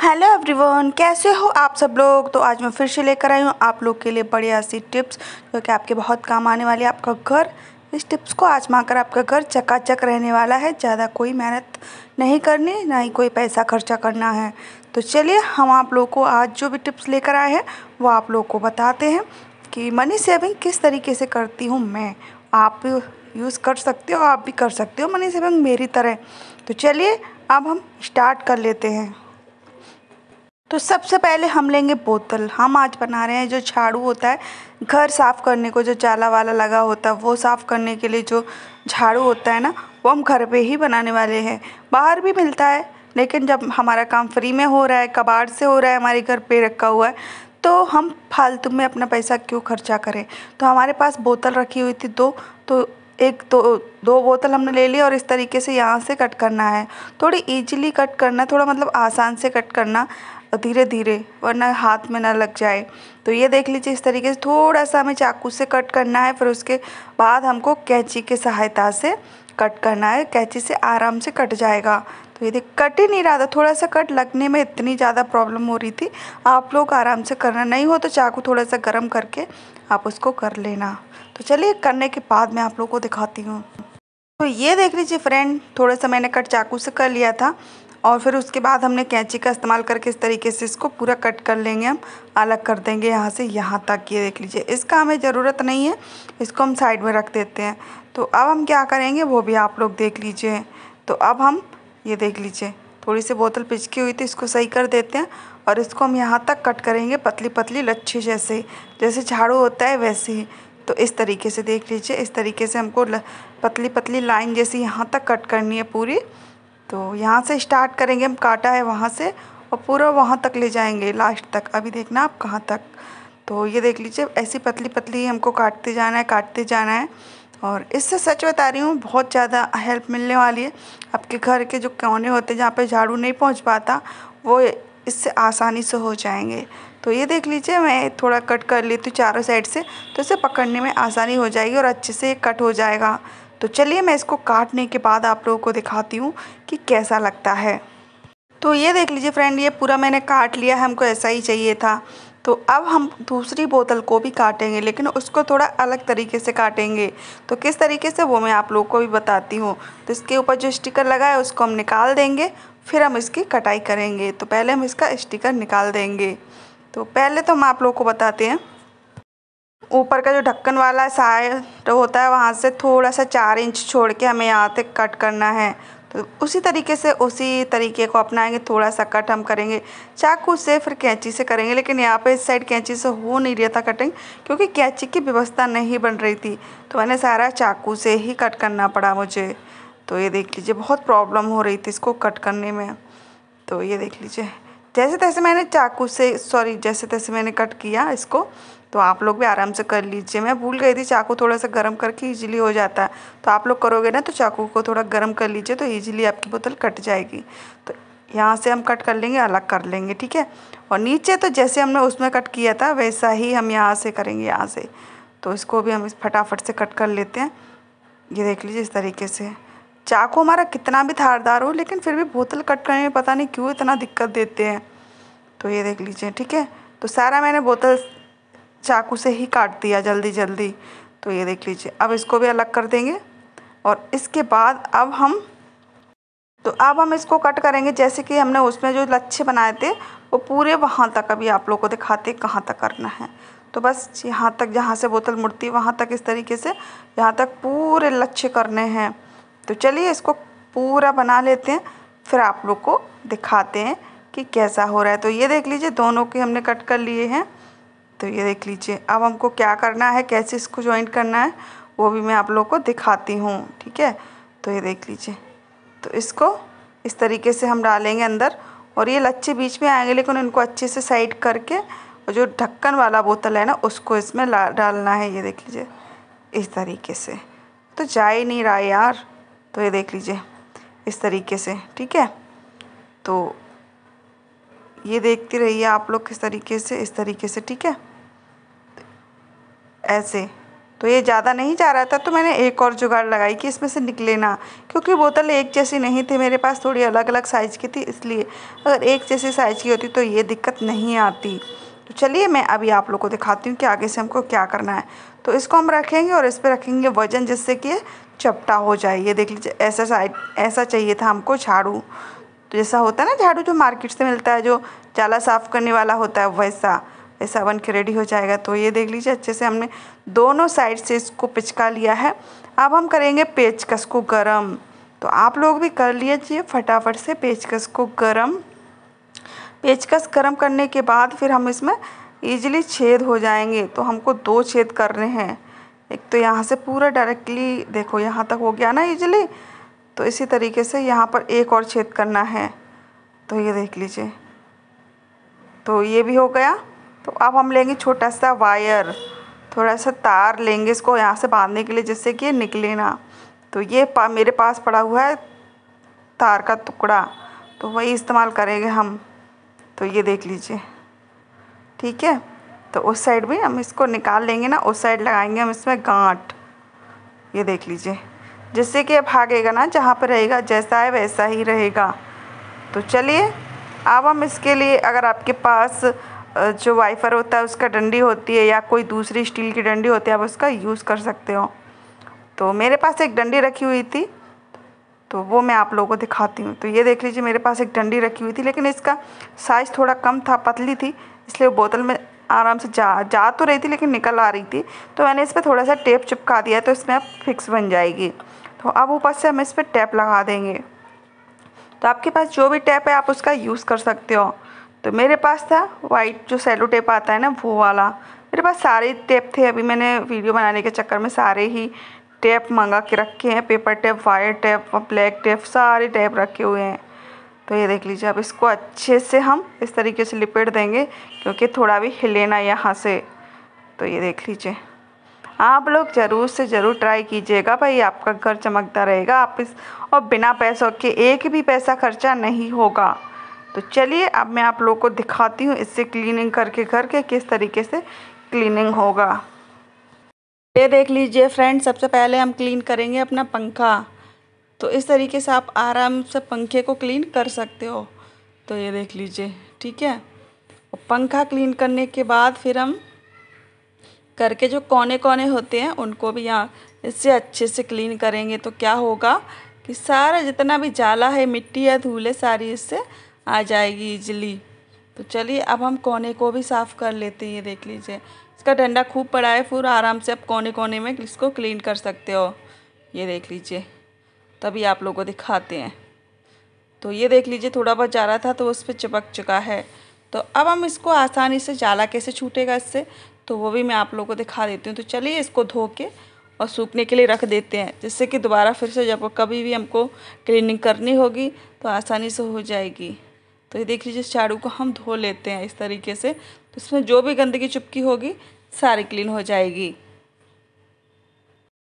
Hello everyone, कैसे हो आप सब लोग। तो आज मैं फिर से लेकर आई हूँ आप लोग के लिए बढ़िया सी टिप्स जो कि आपके बहुत काम आने वाली है। आपका घर, इस टिप्स को आजमा कर आपका घर चकाचक रहने वाला है। ज़्यादा कोई मेहनत नहीं करनी, ना ही कोई पैसा खर्चा करना है। तो चलिए हम आप लोग को आज जो भी टिप्स लेकर आए हैं वो आप लोग को बताते हैं कि मनी सेविंग किस तरीके से करती हूँ मैं। आप यूज़ कर सकते हो, आप भी कर सकते हो मनी सेविंग मेरी तरह। तो चलिए अब हम स्टार्ट कर लेते हैं। तो सबसे पहले हम लेंगे बोतल। हम आज बना रहे हैं जो झाड़ू होता है घर साफ़ करने को, जो जाला वाला लगा होता है वो साफ़ करने के लिए जो झाड़ू होता है ना, वो हम घर पे ही बनाने वाले हैं। बाहर भी मिलता है, लेकिन जब हमारा काम फ्री में हो रहा है, कबाड़ से हो रहा है, हमारे घर पे रखा हुआ है, तो हम फालतू में अपना पैसा क्यों खर्चा करें। तो हमारे पास बोतल रखी हुई थी तो एक दो बोतल हमने ले ली और इस तरीके से यहाँ से कट करना है। थोड़ी इजीली कट करना, थोड़ा मतलब आसान से कट करना, धीरे धीरे, वरना हाथ में ना लग जाए। तो ये देख लीजिए, इस तरीके से थोड़ा सा हमें चाकू से कट करना है। फिर उसके बाद हमको कैंची की सहायता से कट करना है। कैंची से आराम से कट जाएगा। तो ये देख, कट ही नहीं रहा था, थोड़ा सा कट लगने में इतनी ज़्यादा प्रॉब्लम हो रही थी। आप लोग आराम से करना, नहीं हो तो चाकू थोड़ा सा गर्म करके आप उसको कर लेना। तो चलिए करने के बाद मैं आप लोग को दिखाती हूँ। तो ये देख लीजिए फ्रेंड, थोड़ा सा मैंने कट चाकू से कर लिया था और फिर उसके बाद हमने कैंची का इस्तेमाल करके इस तरीके से इसको पूरा कट कर लेंगे। हम अलग कर देंगे यहाँ से यहाँ तक। ये देख लीजिए, इसका हमें ज़रूरत नहीं है, इसको हम साइड में रख देते हैं। तो अब हम क्या करेंगे वो भी आप लोग देख लीजिए। तो अब हम ये देख लीजिए, थोड़ी सी बोतल पिचकी हुई थी, इसको सही कर देते हैं और इसको हम यहाँ तक कट करेंगे, पतली पतली लच्छी जैसे, जैसे झाड़ू होता है वैसे ही। तो इस तरीके से देख लीजिए, इस तरीके से हमको पतली पतली लाइन जैसी यहाँ तक कट करनी है पूरी। तो यहाँ से स्टार्ट करेंगे, हम काटा है वहाँ से और पूरा वहाँ तक ले जाएंगे लास्ट तक। अभी देखना आप कहाँ तक। तो ये देख लीजिए, ऐसी पतली पतली हमको काटते जाना है, काटते जाना है। और इससे सच बता रही हूँ, बहुत ज़्यादा हेल्प मिलने वाली है। आपके घर के जो कोने होते हैं जहाँ पे झाड़ू नहीं पहुँच पाता, वो इससे आसानी से हो जाएंगे। तो ये देख लीजिए, मैं थोड़ा कट कर लेती हूँ चारों साइड से, तो इसे पकड़ने में आसानी हो जाएगी और अच्छे से कट हो जाएगा। तो चलिए मैं इसको काटने के बाद आप लोगों को दिखाती हूँ कि कैसा लगता है। तो ये देख लीजिए फ्रेंड, ये पूरा मैंने काट लिया है, हमको ऐसा ही चाहिए था। तो अब हम दूसरी बोतल को भी काटेंगे, लेकिन उसको थोड़ा अलग तरीके से काटेंगे। तो किस तरीके से वो मैं आप लोगों को भी बताती हूँ। तो इसके ऊपर जो स्टिकर लगा है उसको हम निकाल देंगे, फिर हम इसकी कटाई करेंगे। तो पहले हम इसका स्टिकर निकाल देंगे। तो पहले तो हम आप लोगों को बताते हैं, ऊपर का जो ढक्कन वाला साइड होता है वहाँ से थोड़ा सा 4 इंच छोड़ के हमें यहाँ तक कट करना है। तो उसी तरीके को अपनाएंगे, थोड़ा सा कट हम करेंगे चाकू से, फिर कैंची से करेंगे। लेकिन यहाँ पे इस साइड कैंची से हो नहीं रहा था कटिंग, क्योंकि कैंची की व्यवस्था नहीं बन रही थी, तो मैंने सारा चाकू से ही कट करना पड़ा मुझे। तो ये देख लीजिए, बहुत प्रॉब्लम हो रही थी इसको कट करने में। तो ये देख लीजिए, जैसे तैसे मैंने कट किया इसको। तो आप लोग भी आराम से कर लीजिए। मैं भूल गई थी, चाकू थोड़ा सा गर्म करके इजीली हो जाता है। तो आप लोग करोगे ना तो चाकू को थोड़ा गर्म कर लीजिए, तो इजीली आपकी बोतल कट जाएगी। तो यहाँ से हम कट कर लेंगे, अलग कर लेंगे, ठीक है। और नीचे तो जैसे हमने उसमें कट किया था वैसा ही हम यहाँ से करेंगे, यहाँ से। तो इसको भी हम इस फटाफट से कट कर लेते हैं। ये देख लीजिए, इस तरीके से। चाकू हमारा कितना भी धारदार हो, लेकिन फिर भी बोतल कट करने में पता नहीं क्यों इतना दिक्कत देते हैं। तो ये देख लीजिए, ठीक है। तो सारा मैंने बोतल चाकू से ही काट दिया जल्दी जल्दी। तो ये देख लीजिए, अब इसको भी अलग कर देंगे। और इसके बाद अब हम इसको कट करेंगे, जैसे कि हमने उसमें जो लच्छे बनाए थे वो पूरे वहाँ तक। अभी आप लोग को दिखाते कहाँ तक करना है। तो बस यहाँ तक, जहाँ से बोतल मुड़ती वहाँ तक, इस तरीके से यहाँ तक पूरे लच्छे करने हैं। तो चलिए इसको पूरा बना लेते हैं, फिर आप लोग को दिखाते हैं कि कैसा हो रहा है। तो ये देख लीजिए, दोनों के हमने कट कर लिए हैं। तो ये देख लीजिए, अब हमको क्या करना है, कैसे इसको जॉइंट करना है, वो भी मैं आप लोग को दिखाती हूँ, ठीक है। तो ये देख लीजिए, तो इसको इस तरीके से हम डालेंगे अंदर और ये लच्छे बीच में आएंगे, लेकिन इनको अच्छे से साइड करके और जो ढक्कन वाला बोतल है ना उसको इसमें डालना है। ये देख लीजिए, इस तरीके से। तो जा ही नहीं रहा यार। तो ये देख लीजिए, इस तरीके से, ठीक है। तो ये देखते रहिए आप लोग किस तरीके से, इस तरीके से, ठीक है। ऐसे तो ये ज़्यादा नहीं जा रहा था, तो मैंने एक और जुगाड़ लगाई कि इसमें से निकले ना, क्योंकि बोतल एक जैसी नहीं थी मेरे पास, थोड़ी अलग अलग साइज़ की थी, इसलिए अगर एक जैसी साइज़ की होती तो ये दिक्कत नहीं आती। तो चलिए मैं अभी आप लोग को दिखाती हूँ कि आगे से हमको क्या करना है। तो इसको हम रखेंगे और इस पर रखेंगे वज़न, जिससे कि ये चपटा हो जाए। ये देख लीजिए, ऐसा चाहिए था हमको झाड़ू। तो जैसा होता है ना झाड़ू जो मार्केट से मिलता है, जो जाला साफ़ करने वाला होता है, वैसा ऐसा बन के रेडी हो जाएगा। तो ये देख लीजिए, अच्छे से हमने दोनों साइड से इसको पिचका लिया है। अब हम करेंगे पेचकस को गरम। तो आप लोग भी कर लीजिए फटाफट से पेचकस को गरम। पेचकस गरम करने के बाद फिर हम इसमें ईजिली छेद हो जाएंगे। तो हमको 2 छेद करने हैं। एक तो यहाँ से पूरा डायरेक्टली देखो यहाँ तक हो गया ना ईजिली। तो इसी तरीके से यहाँ पर एक और छेद करना है। तो ये देख लीजिए, तो ये भी हो गया। तो अब हम लेंगे छोटा सा वायर, थोड़ा सा तार लेंगे इसको यहाँ से बांधने के लिए, जिससे कि ये निकले ना। तो ये मेरे पास पड़ा हुआ है तार का टुकड़ा, तो वही इस्तेमाल करेंगे हम। तो ये देख लीजिए, ठीक है। तो उस साइड भी हम इसको निकाल लेंगे ना, उस साइड लगाएंगे हम इसमें गांठ। ये देख लीजिए, जिससे कि भागेगा ना, जहाँ पर रहेगा जैसा है वैसा ही रहेगा। तो चलिए अब हम इसके लिए, अगर आपके पास जो वाइफर होता है उसका डंडी होती है या कोई दूसरी स्टील की डंडी होती है, आप उसका यूज़ कर सकते हो। तो मेरे पास एक डंडी रखी हुई थी, तो वो मैं आप लोगों को दिखाती हूँ। तो ये देख लीजिए, मेरे पास एक डंडी रखी हुई थी, लेकिन इसका साइज़ थोड़ा कम था, पतली थी, इसलिए वो बोतल में आराम से जा तो रही थी लेकिन निकल आ रही थी। तो मैंने इस पर थोड़ा सा टेप चिपका दिया, तो इसमें अब फिक्स बन जाएगी। तो अब ऊपर से हम इस पर टैप लगा देंगे। तो आपके पास जो भी टैप है आप उसका यूज़ कर सकते हो। तो मेरे पास था वाइट जो सेलो टेप आता है ना, वो वाला। मेरे पास सारे टेप थे, अभी मैंने वीडियो बनाने के चक्कर में सारे ही टेप मंगा के रखे हैं। Paper tape, wire tape, black tape, सारे टेप रखे हुए हैं। तो ये देख लीजिए, अब इसको अच्छे से हम इस तरीके से लिपेट देंगे, क्योंकि थोड़ा भी हिले ना यहाँ से। तो ये देख लीजिए, आप लोग ज़रूर से ज़रूर ट्राई कीजिएगा भाई, आपका घर चमकता रहेगा। आप इस और बिना पैसों के एक भी पैसा खर्चा नहीं होगा। तो चलिए अब मैं आप लोग को दिखाती हूँ इससे क्लीनिंग करके घर के किस तरीके से क्लीनिंग होगा। ये देख लीजिए फ्रेंड, सबसे पहले हम क्लीन करेंगे अपना पंखा। तो इस तरीके से आप आराम से पंखे को क्लीन कर सकते हो। तो ये देख लीजिए, ठीक है। और पंखा क्लीन करने के बाद फिर हम घर के जो कोने कोने होते हैं उनको भी यहाँ इससे अच्छे से क्लीन करेंगे। तो क्या होगा कि सारा जितना भी जाला है, मिट्टी या धूल है, सारी इससे आ जाएगी इजीली। तो चलिए अब हम कोने को भी साफ़ कर लेते हैं। ये देख लीजिए, इसका डंडा खूब बड़ा है, पूरा आराम से आप कोने कोने में इसको क्लीन कर सकते हो। ये देख लीजिए, तभी आप लोगों को दिखाते हैं। तो ये देख लीजिए, थोड़ा बहुत जा रहा था तो उस पर चिपक चुका है। तो अब हम इसको आसानी से, जाला कैसे छूटेगा इससे, तो वो भी मैं आप लोगों को दिखा देती हूँ। तो चलिए इसको धो के और सूखने के लिए रख देते हैं, जिससे कि दोबारा फिर से जब कभी भी हमको क्लीनिंग करनी होगी तो आसानी से हो जाएगी। तो ये देख लीजिए, इस झाड़ू को हम धो लेते हैं इस तरीके से। तो इसमें जो भी गंदगी चिपकी होगी सारी क्लीन हो जाएगी।